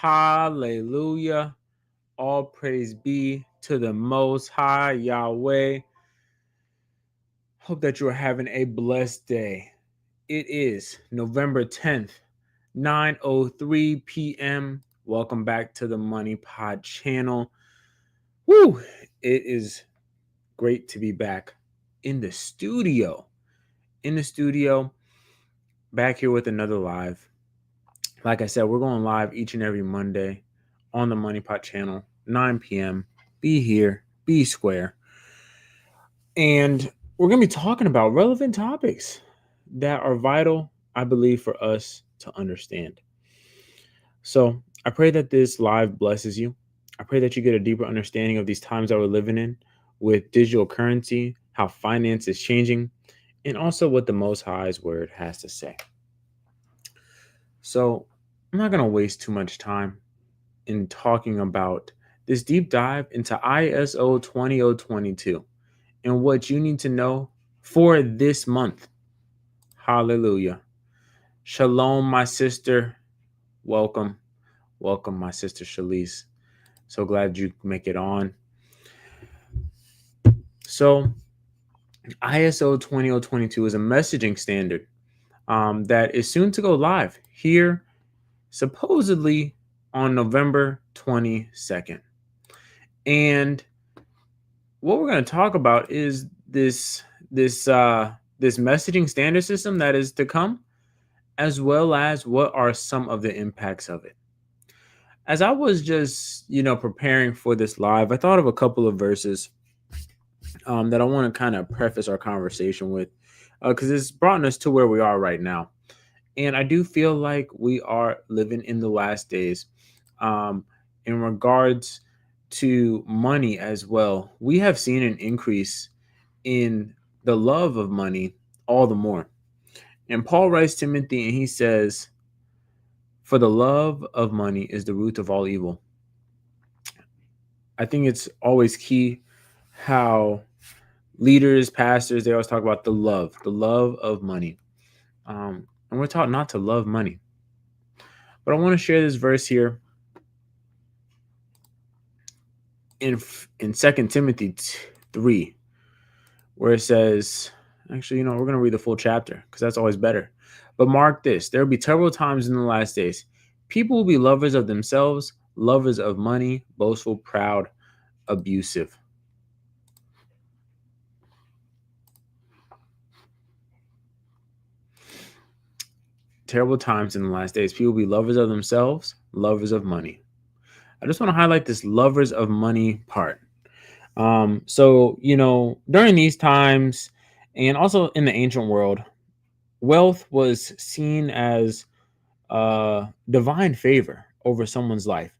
Hallelujah. All praise be to the Most High Yahweh. Hope that you are having a blessed day. It is November 10th, 9:03 p.m. Welcome back to the Money Pod channel. Woo! It is great to be back in the studio. Back here with another live. Like I said, we're going live each and every Monday on the Money Pot channel, 9 p.m. Be here, be square. And we're going to be talking about relevant topics that are vital, I believe, for us to understand. So I pray that this live blesses you. I pray that you get a deeper understanding of these times that we're living in with digital currency, how finance is changing, and also what the Most High's word has to say. So I'm not going to waste too much time in talking about this deep dive into ISO20022 and what you need to know for this month. Hallelujah. Shalom, my sister. Welcome. Welcome, my sister Shalise. So glad you make it on. So ISO 20022 is a messaging standard that is soon to go live here, supposedly on November 22nd. And what we're going to talk about is this messaging standard system that is to come, as well as what are some of the impacts of it. As I was just preparing for this live, I thought of a couple of verses that I want to kind of preface our conversation with, because it's brought us to where we are right now. And I do feel like we are living in the last days. In regards to money as well, we have seen an increase in the love of money all the more. And Paul writes to Timothy and he says, "For the love of money is the root of all evil." I think it's always key how leaders, pastors, they always talk about the love of money. And we're taught not to love money. But I want to share this verse here in 2 Timothy 3, where it says, actually, we're going to read the full chapter because that's always better. But mark this, there will be terrible times in the last days. People will be lovers of themselves, lovers of money, boastful, proud, abusive. Terrible times in the last days. People will be lovers of themselves, lovers of money. I just want to highlight this lovers of money part. So, during these times and also in the ancient world, wealth was seen as divine favor over someone's life.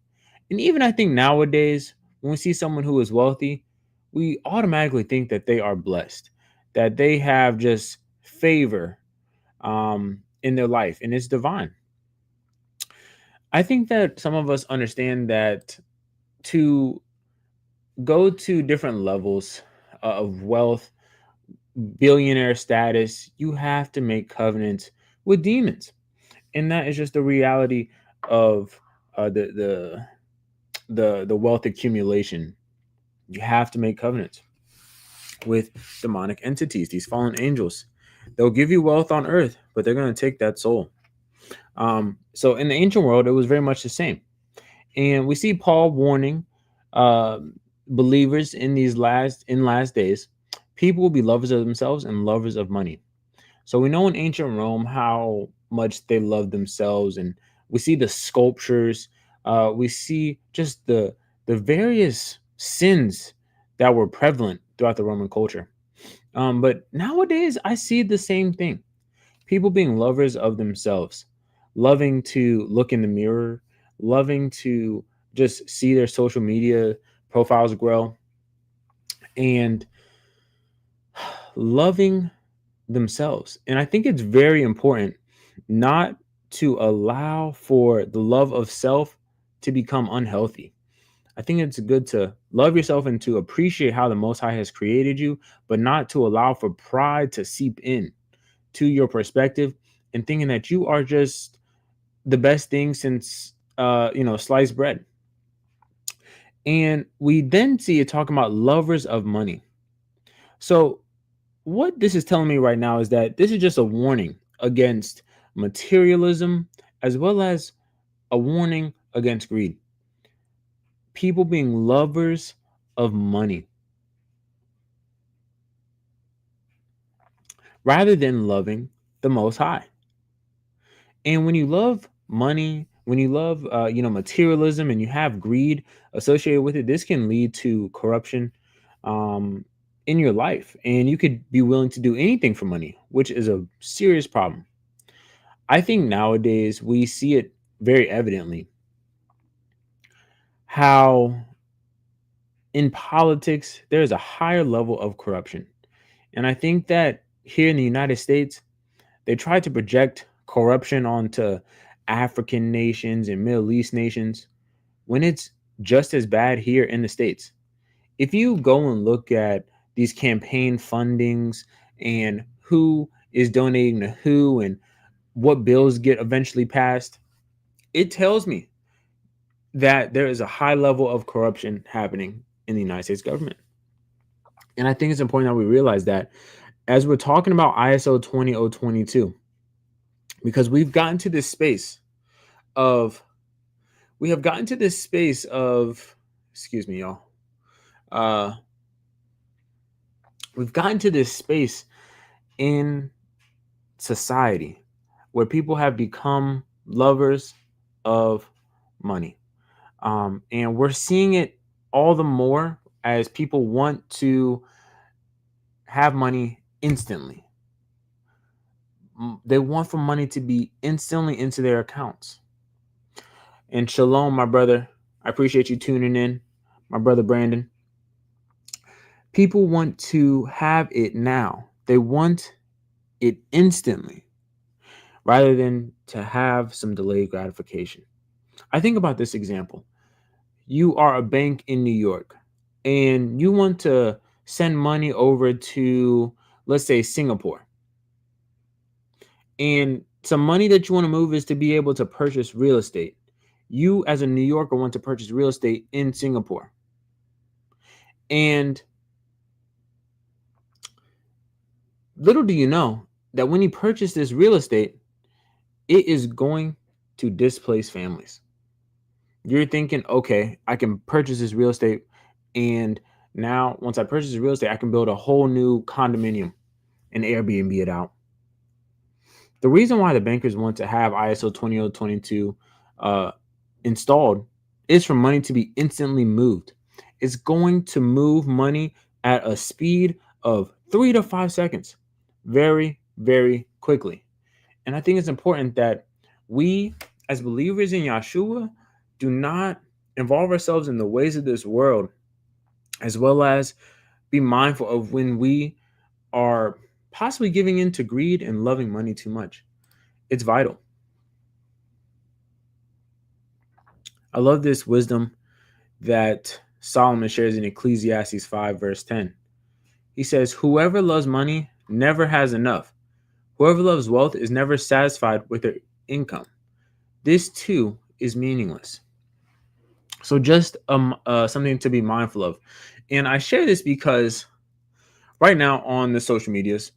And even I think nowadays, when we see someone who is wealthy, we automatically think that they are blessed, that they have just favor in their life, and it's divine. I think that some of us understand that to go to different levels of wealth, billionaire status, you have to make covenants with demons, and that is just the reality of the wealth accumulation. You have to make covenants with demonic entities, these fallen angels. They'll give you wealth on earth, but they're going to take that soul. So in the ancient world, it was very much the same, and we see Paul warning believers in last days, people will be lovers of themselves and lovers of money. So we know in ancient Rome how much they loved themselves, and we see the sculptures, we see just the various sins that were prevalent throughout the Roman culture. But nowadays, I see the same thing. People being lovers of themselves, loving to look in the mirror, loving to just see their social media profiles grow, and loving themselves. And I think it's very important not to allow for the love of self to become unhealthy. I think it's good to love yourself and to appreciate how the Most High has created you, but not to allow for pride to seep in to your perspective and thinking that you are just the best thing since sliced bread. And we then see it talking about lovers of money. So what this is telling me right now is that this is just a warning against materialism, as well as a warning against greed. People being lovers of money rather than loving the Most High. And when you love money, when you love materialism, and you have greed associated with it, this can lead to corruption um, in your life, and you could be willing to do anything for money, which is a serious problem. I think nowadays we see it very evidently how in politics there is a higher level of corruption. And I think that here in the United States, they try to project corruption onto African nations and Middle East nations when it's just as bad here in the States. If you go and look at these campaign fundings and who is donating to who and what bills get eventually passed, it tells me that there is a high level of corruption happening in the United States government. And I think it's important that we realize that as we're talking about ISO 20022, because of we have gotten to this space of, excuse me, y'all. Uh, we've gotten to this space in society where people have become lovers of money. And we're seeing it all the more as people want to have money instantly. They want for money to be instantly into their accounts. And shalom, my brother. I appreciate you tuning in, my brother Brandon. People want to have it now. They want it instantly rather than to have some delayed gratification. I think about this example. You are a bank in New York and you want to send money over to, let's say, Singapore. And some money that you want to move is to be able to purchase real estate. You, as a New Yorker, want to purchase real estate in Singapore. And little do you know that when you purchase this real estate, it is going to displace families. You're thinking, okay, I can purchase this real estate, and now once I purchase this real estate, I can build a whole new condominium and Airbnb it out. The reason why the bankers want to have ISO 20022 installed is for money to be instantly moved. It's going to move money at a speed of 3 to 5 seconds very, very quickly. And I think it's important that we, as believers in Yahshua, do not involve ourselves in the ways of this world, as well as be mindful of when we are possibly giving in to greed and loving money too much. It's vital. I love this wisdom that Solomon shares in Ecclesiastes 5, verse 10. He says, whoever loves money never has enough. Whoever loves wealth is never satisfied with their income. This too is meaningless. So just something to be mindful of. And I share this because right now on the social medias,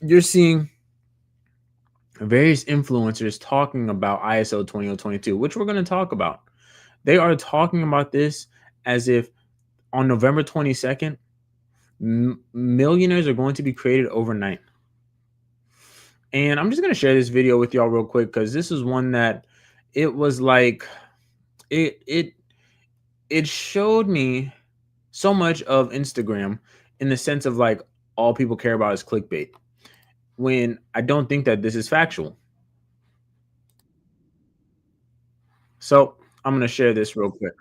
you're seeing various influencers talking about ISO 20022, which we're going to talk about. They are talking about this as if on November 22nd, millionaires are going to be created overnight. And I'm just going to share this video with y'all real quick because this is one that it was like it showed me so much of Instagram in the sense of like all people care about is clickbait, when I don't think that this is factual. So I'm going to share this real quick.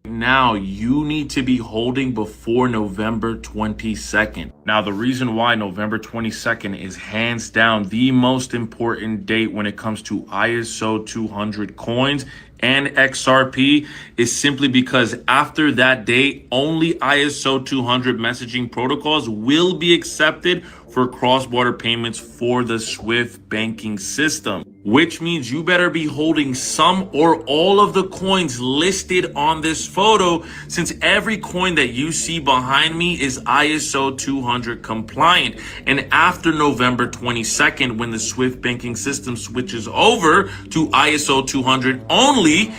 Now you need to be holding before November 22nd. Now, the reason why November 22nd is hands down the most important date when it comes to ISO 200 coins and XRP is simply because after that date, only ISO 200 messaging protocols will be accepted for cross-border payments for the Swift banking system, which means you better be holding some or all of the coins listed on this photo, since every coin that you see behind me is ISO 200 compliant. And after November 22nd, when the Swift banking system switches over to ISO 200 only,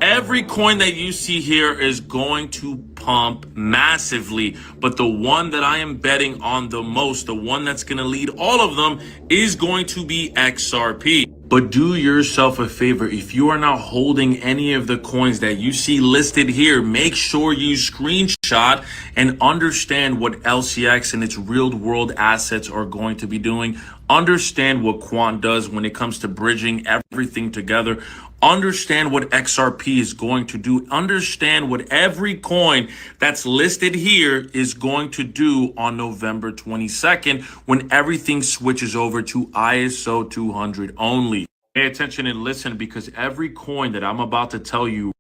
every coin that you see here is going to pump massively. But the one that I am betting on the most, the one that's going to lead all of them, is going to be XRP. But do yourself a favor. If you are not holding any of the coins that you see listed here, make sure you screenshot and understand what LCX and its real world assets are going to be doing. Understand what Quant does when it comes to bridging everything together. Understand what XRP is going to do. Understand what every coin that's listed here is going to do on November 22nd when everything switches over to ISO 200 only. Pay attention and listen, because every coin that I'm about to tell you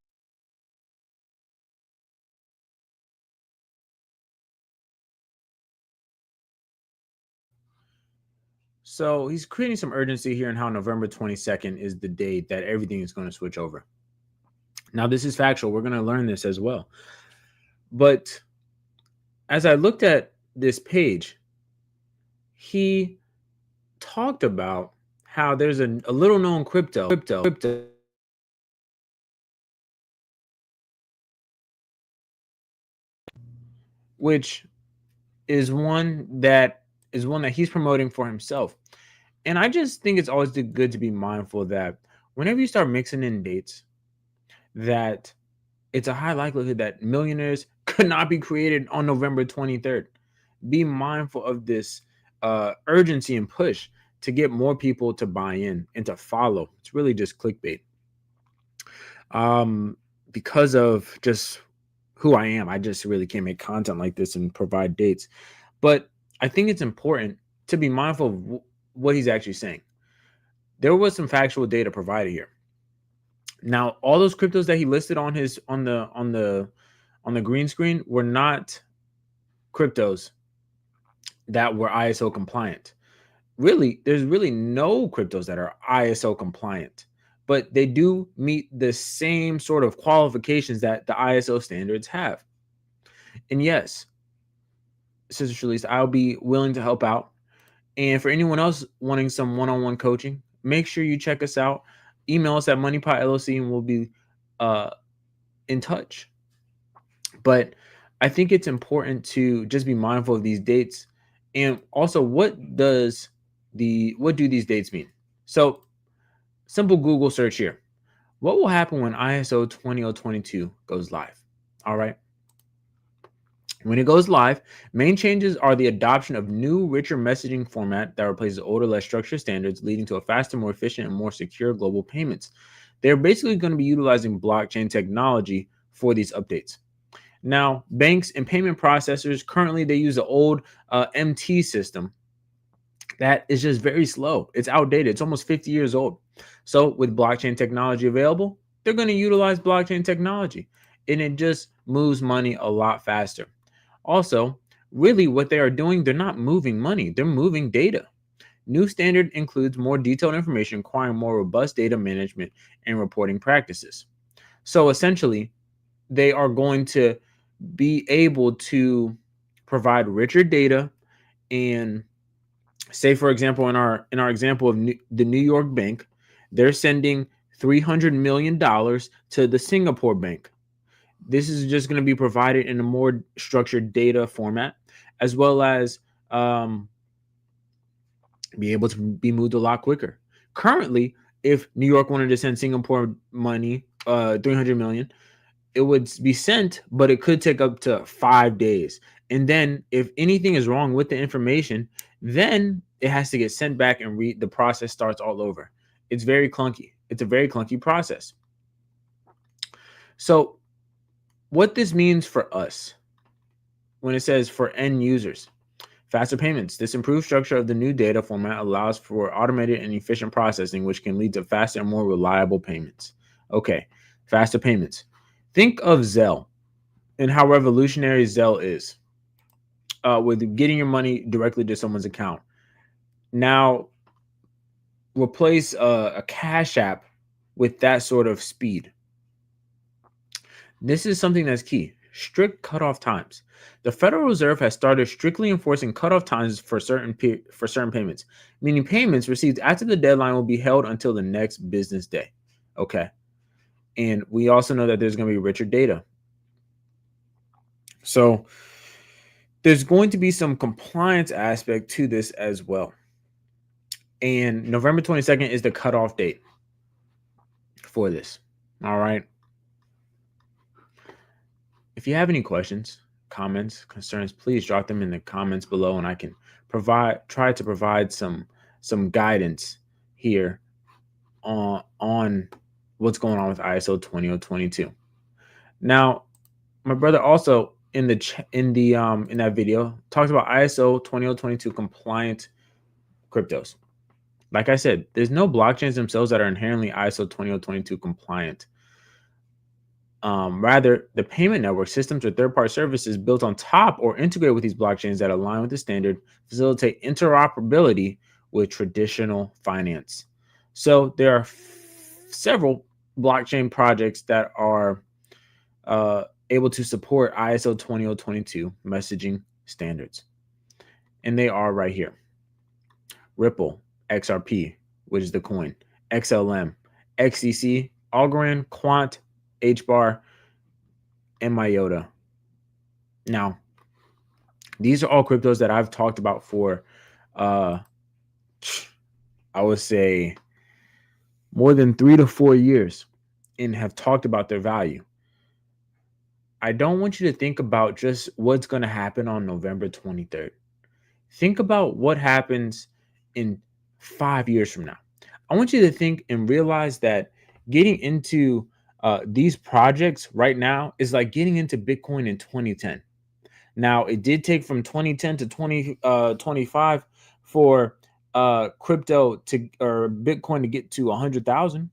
So he's creating some urgency here in how November 22nd is the date that everything is going to switch over. Now, this is factual. We're going to learn this as well. But as I looked at this page, he talked about how there's a little known crypto, which is one that he's promoting for himself. And I just think it's always good to be mindful that whenever you start mixing in dates, that it's a high likelihood that millionaires could not be created on November 23rd. Be mindful of this urgency and push to get more people to buy in and to follow. It's really just clickbait. Because of just who I am, I just really can't make content like this and provide dates. But I think it's important to be mindful of what he's actually saying. There was some factual data provided here. Now, all those cryptos that he listed on the green screen were not cryptos that were ISO compliant. Really, there's really no cryptos that are ISO compliant, but they do meet the same sort of qualifications that the ISO standards have. And yes, Sister Shalise, I'll be willing to help out. And for anyone else wanting some one-on-one coaching, make sure you check us out. Email us at MoneyPotLLC and we'll be in touch. But I think it's important to just be mindful of these dates. And also, what do these dates mean? So, simple Google search here. What will happen when ISO 20022 goes live? All right. When it goes live, main changes are the adoption of new, richer messaging format that replaces older, less structured standards, leading to a faster, more efficient, and more secure global payments. They're basically going to be utilizing blockchain technology for these updates. Now, banks and payment processors, currently they use the old MT system that is just very slow. It's outdated. It's almost 50 years old. So with blockchain technology available, they're going to utilize blockchain technology, and it just moves money a lot faster. Also, really what they are doing, they're not moving money, they're moving data. New standard includes more detailed information requiring more robust data management and reporting practices. So essentially, they are going to be able to provide richer data. And say, for example, in our example of the New York bank, they're sending $300 million to the Singapore bank. This is just going to be provided in a more structured data format, as well as be able to be moved a lot quicker. Currently, if New York wanted to send Singapore money, 300 million, it would be sent, but it could take up to 5 days. And then if anything is wrong with the information, then it has to get sent back and the process starts all over. It's very clunky. It's a very clunky process. So what this means for us when it says for end users, faster payments. This improved structure of the new data format allows for automated and efficient processing, which can lead to faster and more reliable payments. Okay, faster payments. Think of Zelle and how revolutionary Zelle is. with getting your money directly to someone's account. Now, replace a cash app with that sort of speed. This is something that's key. Strict cutoff times. The Federal Reserve has started strictly enforcing cutoff times for certain payments, meaning payments received after the deadline will be held until the next business day. Okay. And we also know that there's going to be richer data. So there's going to be some compliance aspect to this as well. And November 22nd is the cutoff date for this. All right. If you have any questions, comments, concerns, please drop them in the comments below, and I can try to provide some guidance here on what's going on with ISO 20022. Now, my brother also in that video talked about ISO 20022 compliant cryptos. Like I said, there's no blockchains themselves that are inherently ISO 20022 compliant. Rather, the payment network systems or third-party services built on top or integrate with these blockchains that align with the standard facilitate interoperability with traditional finance. So there are several blockchain projects that are able to support ISO 20022 messaging standards. And they are right here. Ripple, XRP, which is the coin, XLM, XCC, Algorand, Quant, HBAR, and Myota. Now, these are all cryptos that I've talked about for, I would say, more than 3 to 4 years and have talked about their value. I don't want you to think about just what's going to happen on November 23rd. Think about what happens in 5 years from now. I want you to think and realize that getting into these projects right now is like getting into Bitcoin in 2010. Now, it did take from 2010 to 2025 for crypto to or Bitcoin to get to 100,000.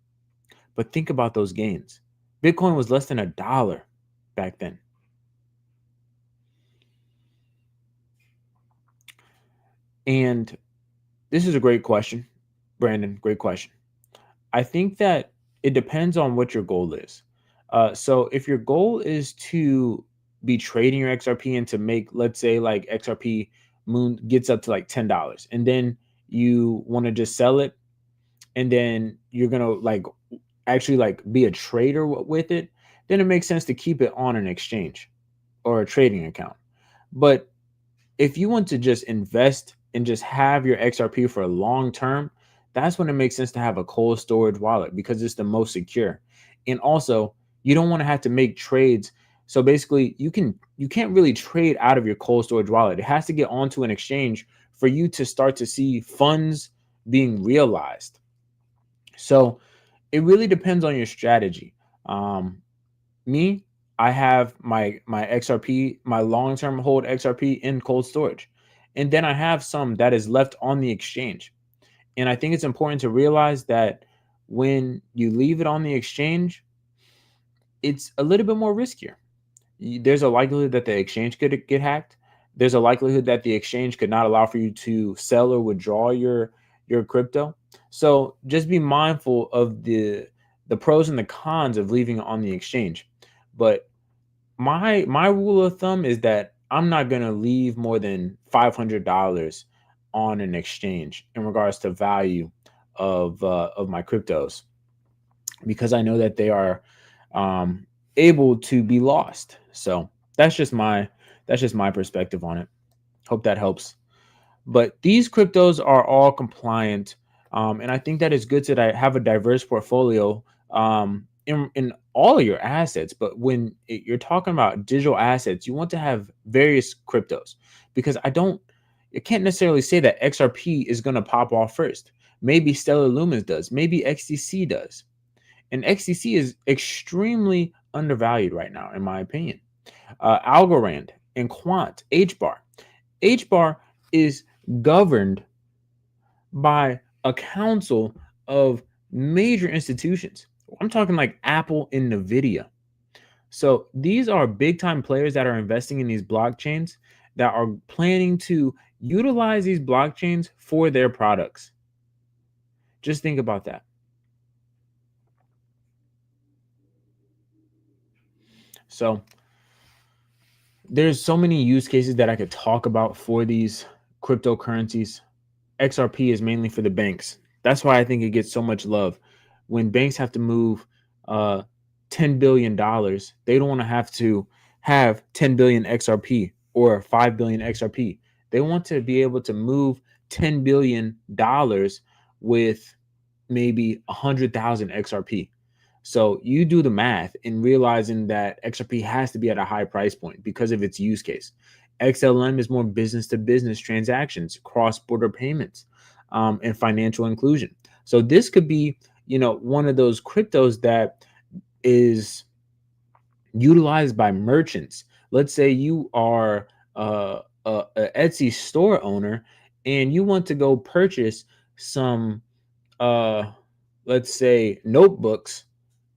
But think about those gains. Bitcoin was less than $1 back then. And this is a great question, Brandon. Great question. I think that it depends on what your goal is. So if your goal is to be trading your XRP and to make, let's say, like XRP Moon gets up to like $10, and then you want to just sell it, and then you're gonna like actually like be a trader with it, then it makes sense to keep it on an exchange or a trading account. But if you want to just invest and just have your XRP for a long term, that's when it makes sense to have a cold storage wallet because it's the most secure. And also, you don't want to have to make trades. So basically, you can't really trade out of your cold storage wallet. It has to get onto an exchange for you to start to see funds being realized. So it really depends on your strategy. Me, I have my XRP, my long-term hold XRP in cold storage. And then I have some that is left on the exchange. And I think it's important to realize that when you leave it on the exchange, it's a little bit more riskier. There's a likelihood that the exchange could get hacked. There's a likelihood that the exchange could not allow for you to sell or withdraw your crypto. So just be mindful of the pros and the cons of leaving it on the exchange. But my rule of thumb is that I'm not going to leave more than $500 on an exchange in regards to value of my cryptos, because I know that they are able to be lost. So that's just my perspective on it. Hope that helps. But these cryptos are all compliant, and I think that it's good to have a diverse portfolio in all of your assets. But when you're talking about digital assets, you want to have various cryptos, because you can't necessarily say that XRP is going to pop off first. Maybe Stellar Lumens does. Maybe XTC does. And XTC is extremely undervalued right now, in my opinion. Algorand and Quant, HBAR. HBAR is governed by a council of major institutions. I'm talking like Apple and Nvidia. So these are big time players that are investing in these blockchains. that are planning to utilize these blockchains for their products. Just think about that. So, there's so many use cases that I could talk about for these cryptocurrencies. XRP is mainly for the banks. That's why I think it gets so much love. When banks have to move uh, $10 billion, they don't want to have 10 billion XRP or 5 billion XRP. They want to be able to move $10 billion with maybe 100,000 XRP. So you do the math in realizing that XRP has to be at a high price point because of its use case. XLM is more business to business transactions, cross border payments, and financial inclusion. So this could be, one of those cryptos that is utilized by merchants. Let's say you are a Etsy store owner and you want to go purchase some uh let's say notebooks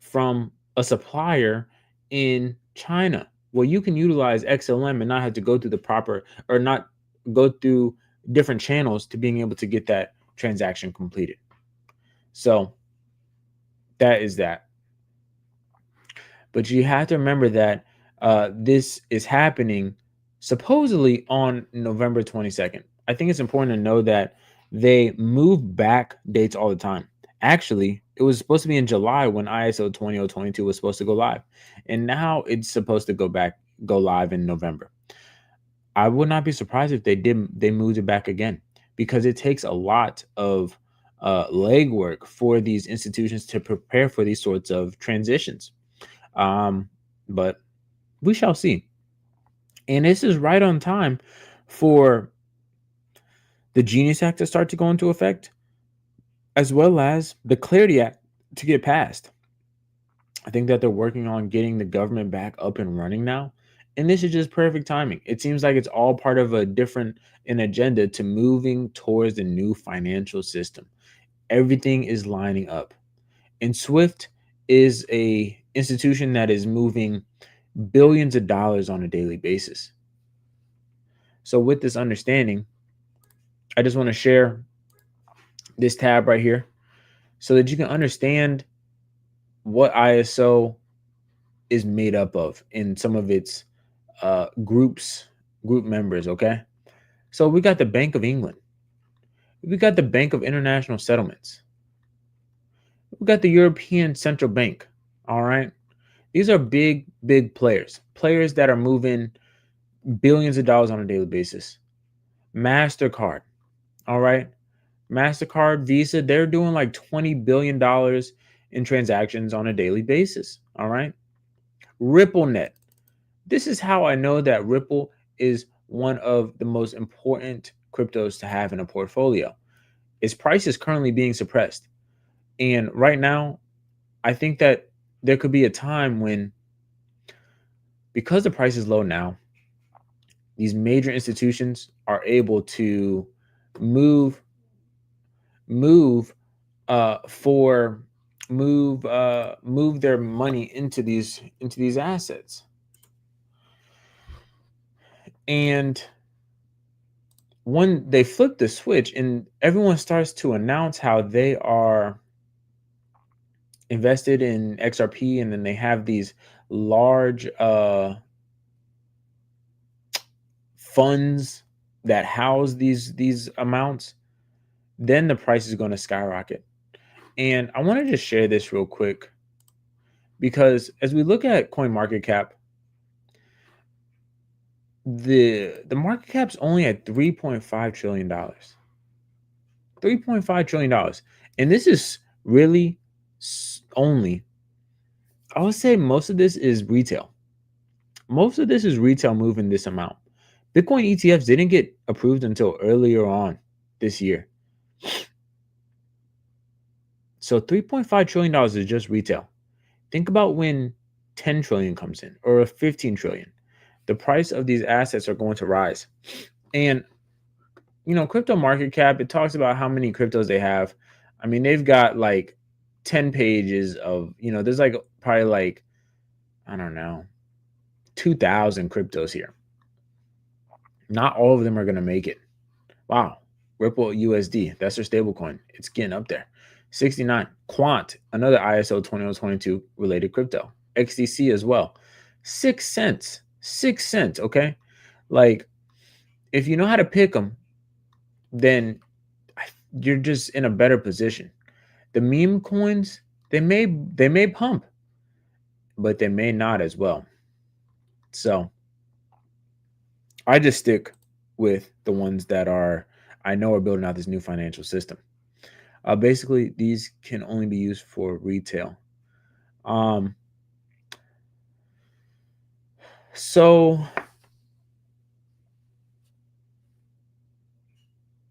from a supplier in China. Well, you can utilize XLM and not have to go through the proper or not go through different channels to being able to get that transaction completed. So that is that. But you have to remember that this is happening supposedly on November 22nd. I think it's important to know that they move back dates all the time. Actually, it was supposed to be in July when ISO 20022 was supposed to go live. And now it's supposed to go live in November. I would not be surprised if they moved it back again because it takes a lot of legwork for these institutions to prepare for these sorts of transitions. Um, but we shall see. And this is right on time for the Genius Act to start to go into effect, as well as the Clarity Act to get passed. I think that they're working on getting the government back up and running now. And this is just perfect timing. It seems like it's all part of an agenda to moving towards the new financial system. Everything is lining up. And Swift is a institution that is moving billions of dollars on a daily basis. So with this understanding, I just want to share this tab right here so that you can understand what ISO is made up of in some of its group members. Okay, so we got the Bank of England, we got the Bank of International Settlements, we got the European Central Bank. All right, these are big players that are moving billions of dollars on a daily basis. MasterCard, all right, MasterCard, Visa, they're doing like $20 billion in transactions on a daily basis. All right. RippleNet. This is how I know that Ripple is one of the most important cryptos to have in a portfolio. Its price is currently being suppressed. And right now, I think that there could be a time when, because the price is low now, these major institutions are able to move move for move their money into these assets. And when they flip the switch and everyone starts to announce how they are invested in XRP, and then they have these large funds that house these amounts, then the price is going to skyrocket. And I want to just share this real quick because as we look at coin market cap, the market cap's only at $3.5 trillion. $3.5 trillion. And this is really only, I would say most of this is retail. Most of this is retail moving this amount. Bitcoin ETFs didn't get approved until earlier on this year. So $3.5 trillion is just retail. Think about when 10 trillion comes in or 15 trillion. The price of these assets are going to rise. And crypto market cap, it talks about how many cryptos they have. I mean, they've got like 10 pages of, there's like probably like, I don't know, 2,000 cryptos here. Not all of them are going to make it. Wow. Ripple USD, that's their stablecoin. It's getting up there. 69. Quant, another ISO 2022 related crypto. XDC as well. 6 cents. 6 cents, okay? Like, if you know how to pick them, then you're just in a better position. The meme coins, they may pump, but they may not as well. So I just stick with the ones that I know are building out this new financial system. Basically, these can only be used for retail. Um, so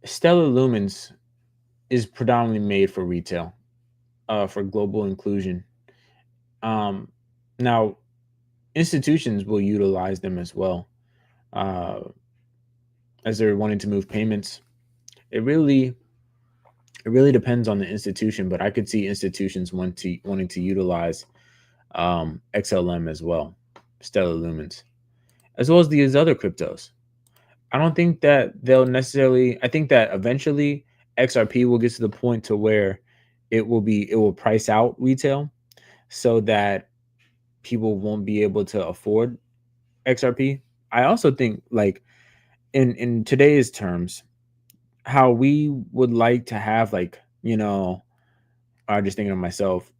Stellar Lumens is predominantly made for retail, for global inclusion. Um, Now, institutions will utilize them as well, uh, as they're wanting to move payments. It really it really depends on the institution, but I could see institutions wanting to utilize XLM as well, Stellar Lumens, as well as these other cryptos. I don't think that they'll necessarily. I think that eventually XRP will get to the point to where it will price out retail, so that people won't be able to afford XRP. I also think, like, in today's terms, how we would like to have, like, I'm just thinking of myself,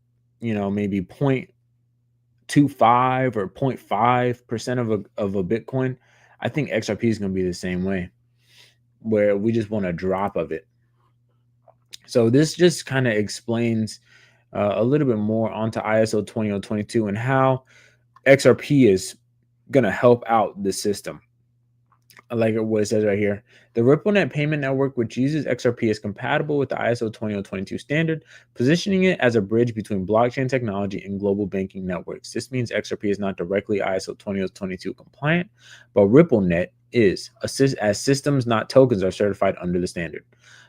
maybe 0.25 or 0.5% of a Bitcoin. I think XRP is going to be the same way, where we just want a drop of it. So this just kind of explains a little bit more onto ISO 20022 and how XRP is going to help out the system. I like what it says right here. The RippleNet payment network, which uses XRP, is compatible with the ISO 20022 standard, positioning it as a bridge between blockchain technology and global banking networks. This means XRP is not directly ISO 20022 compliant, but RippleNet is, as systems, not tokens, are certified under the standard.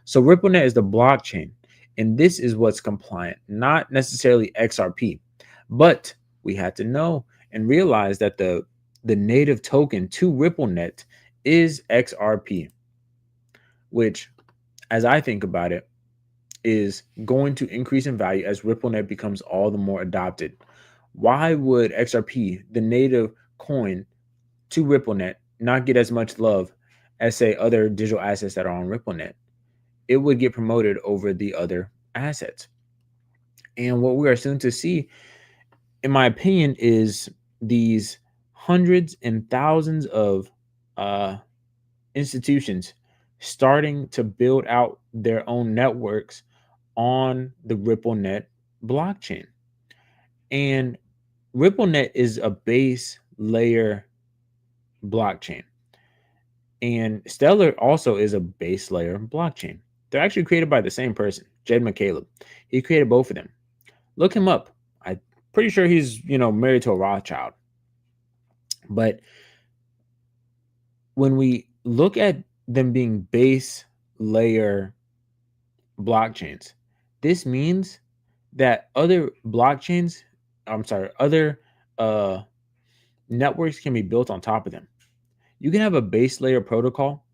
So RippleNet is the blockchain, and this is what's compliant, not necessarily XRP. But we had to know and realize that the native token to RippleNet is XRP, which, as I think about it, is going to increase in value as RippleNet becomes all the more adopted. Why would XRP, the native coin to RippleNet, not get as much love as, say, other digital assets that are on RippleNet? It would get promoted over the other assets. And what we are soon to see, in my opinion, is these hundreds and thousands of institutions starting to build out their own networks on the RippleNet blockchain. And RippleNet is a base layer blockchain. And Stellar also is a base layer blockchain. They're actually created by the same person, Jed McCaleb. He created both of them. Look him up. I'm pretty sure he's, married to a Rothschild. But when we look at them being base layer blockchains, this means that other uh, networks can be built on top of them. You can have a base layer protocol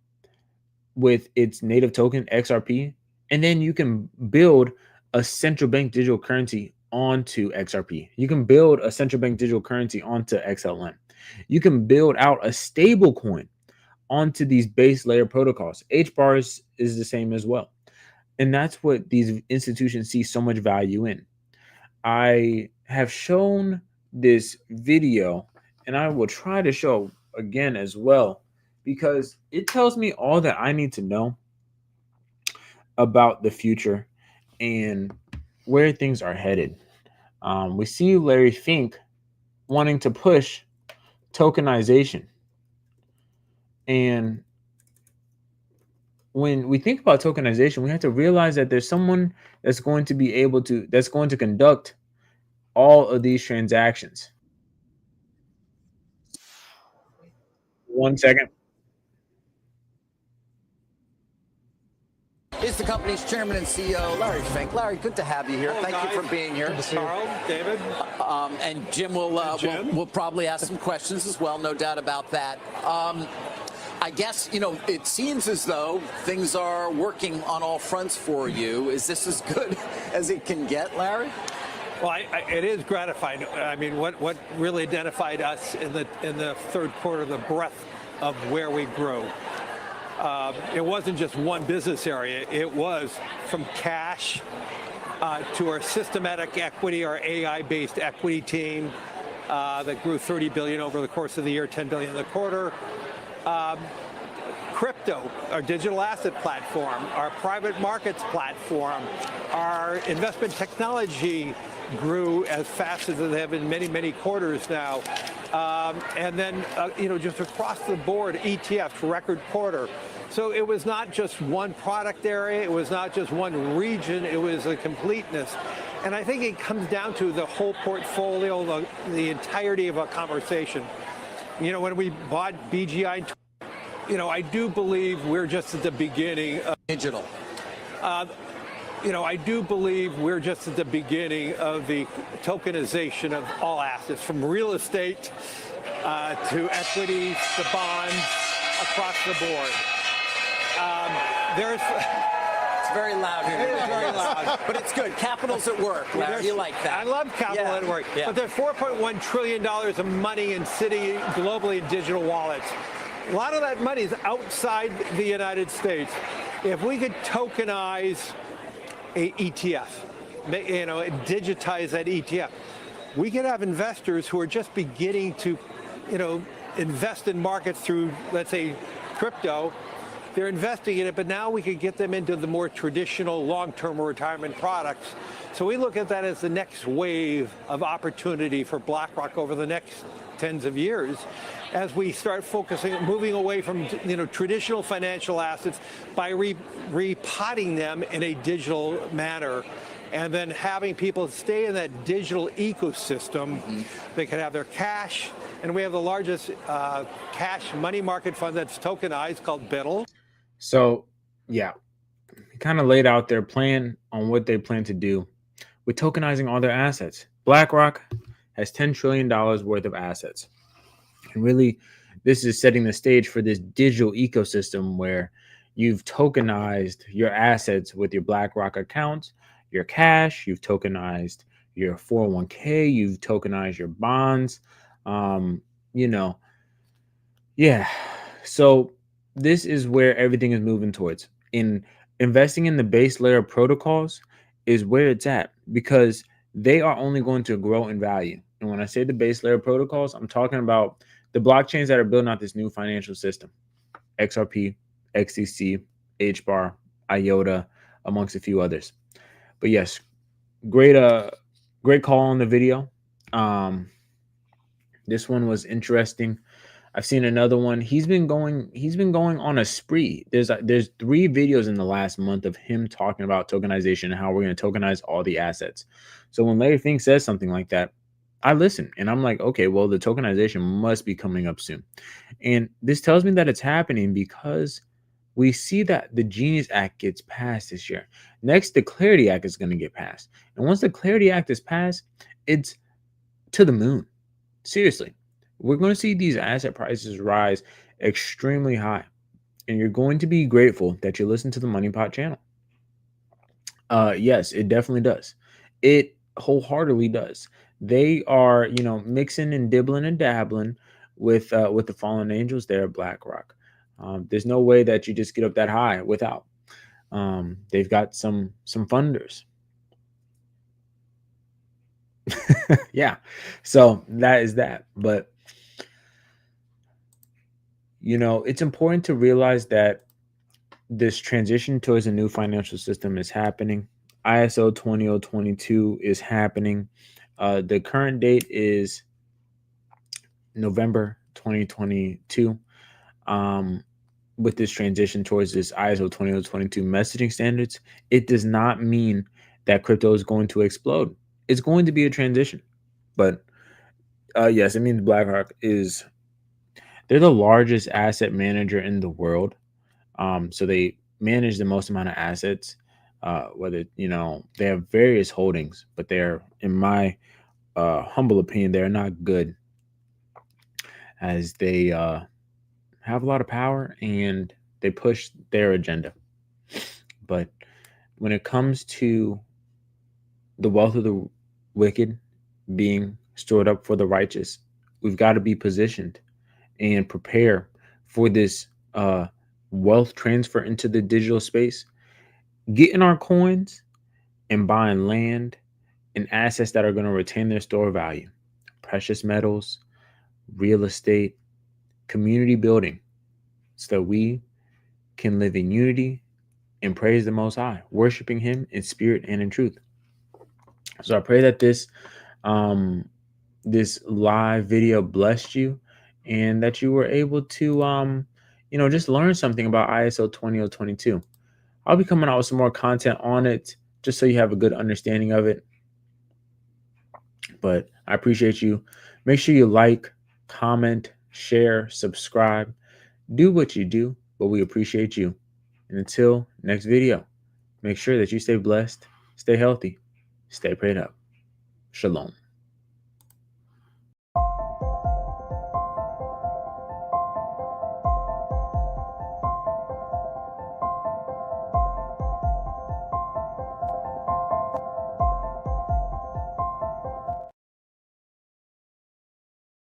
with its native token XRP, and then you can build a central bank digital currency onto XRP. You can build a central bank digital currency onto XLM. You can build out a stable coin onto these base layer protocols. HBARs is the same as well. And that's what these institutions see so much value in. I have shown this video, and I will try to show again as well, because it tells me all that I need to know about the future and where things are headed. We see Larry Fink wanting to push tokenization. And when we think about tokenization, we have to realize that there's someone that's going to conduct all of these transactions. 1 second. He's the company's chairman and CEO, Larry Fink. Larry, good to have you here. Hello, Thank guys. you for being here. Carl, David. And Jim will Jim. will probably ask some questions as well, no doubt about that. I guess, it seems as though things are working on all fronts for you. Is this as good as it can get, Larry? Well, it is gratifying. I mean, what really identified us in the third quarter, the breadth of where we grew. It wasn't just one business area. It was from cash to our systematic equity, our AI-based equity team that grew 30 billion over the course of the year, 10 billion in the quarter. Crypto, our digital asset platform, our private markets platform, our investment technology grew as fast as they have in many, many quarters now. And then, just across the board, ETFs, record quarter. So it was not just one product area, it was not just one region, it was a completeness. And I think it comes down to the whole portfolio, the entirety of a conversation. When we bought BGI, I do believe we're just at the beginning of digital. I do believe we're just at the beginning of the tokenization of all assets, from real estate to equities to bonds across the board. It's very loud here. It is very loud. But it's good. Capital's at work, Larry. You like that. I love capital at work. Yeah. But there's $4.1 trillion of money in globally in digital wallets. A lot of that money is outside the United States. If we could tokenize a ETF, digitize that ETF, we could have investors who are just beginning to, invest in markets through, let's say, crypto. They're investing in it, but now we could get them into the more traditional long-term retirement products. So we look at that as the next wave of opportunity for BlackRock over the next tens of years, as we start moving away from traditional financial assets by repotting them in a digital manner, and then having people stay in that digital ecosystem. Mm-hmm. They can have their cash, and we have the largest cash money market fund that's tokenized called BITL. So, yeah, kind of laid out their plan on what they plan to do with tokenizing all their assets. BlackRock has $10 trillion worth of assets. And really, this is setting the stage for this digital ecosystem where you've tokenized your assets with your BlackRock accounts, your cash, you've tokenized your 401k, you've tokenized your bonds, Yeah. So this is where everything is moving towards. In investing in the base layer protocols is where it's at, because they are only going to grow in value. And when I say the base layer protocols, I'm talking about the blockchains that are building out this new financial system: XRP, XCC, HBAR, IOTA, amongst a few others. But yes, great call on the video. This one was interesting. I've seen another one. He's been going on a spree. There's 3 videos in the last month of him talking about tokenization and how we're going to tokenize all the assets. So when Larry Fink says something like that, I listen and I'm like, okay, well, the tokenization must be coming up soon. And this tells me that it's happening because we see that the Genius Act gets passed this year. Next, the Clarity Act is going to get passed. And once the Clarity Act is passed, it's to the moon. Seriously. We're going to see these asset prices rise extremely high. And you're going to be grateful that you listen to the Money Pot channel. Yes, it definitely does. It wholeheartedly does. They are, mixing and dibbling and dabbling with the fallen angels there at BlackRock. There's no way that you just get up that high without. They've got some funders. Yeah. So that is that. But it's important to realize that this transition towards a new financial system is happening. ISO20022 is happening. The current date is November 2022. With this transition towards this ISO20022 messaging standards, it does not mean that crypto is going to explode. It's going to be a transition. But yes, it means BlackRock they're the largest asset manager in the world. So they manage the most amount of assets. Whether, they have various holdings, but they're, in my humble opinion, they're not good, as they have a lot of power and they push their agenda. But when it comes to the wealth of the wicked being stored up for the righteous, we've got to be positioned and prepare for this wealth transfer into the digital space, getting our coins and buying land and assets that are going to retain their store value, precious metals, real estate, community building, so that we can live in unity and praise the Most High, worshiping Him in spirit and in truth. So I pray that um, this live video blessed you, and that you were able to just learn something about ISO 20022. I'll be coming out with some more content on it, just so you have a good understanding of it. But I appreciate you. Make sure you like, comment, share, subscribe, do what you do, but we appreciate you. And until next video, make sure that you stay blessed, stay healthy, stay prayed up. Shalom.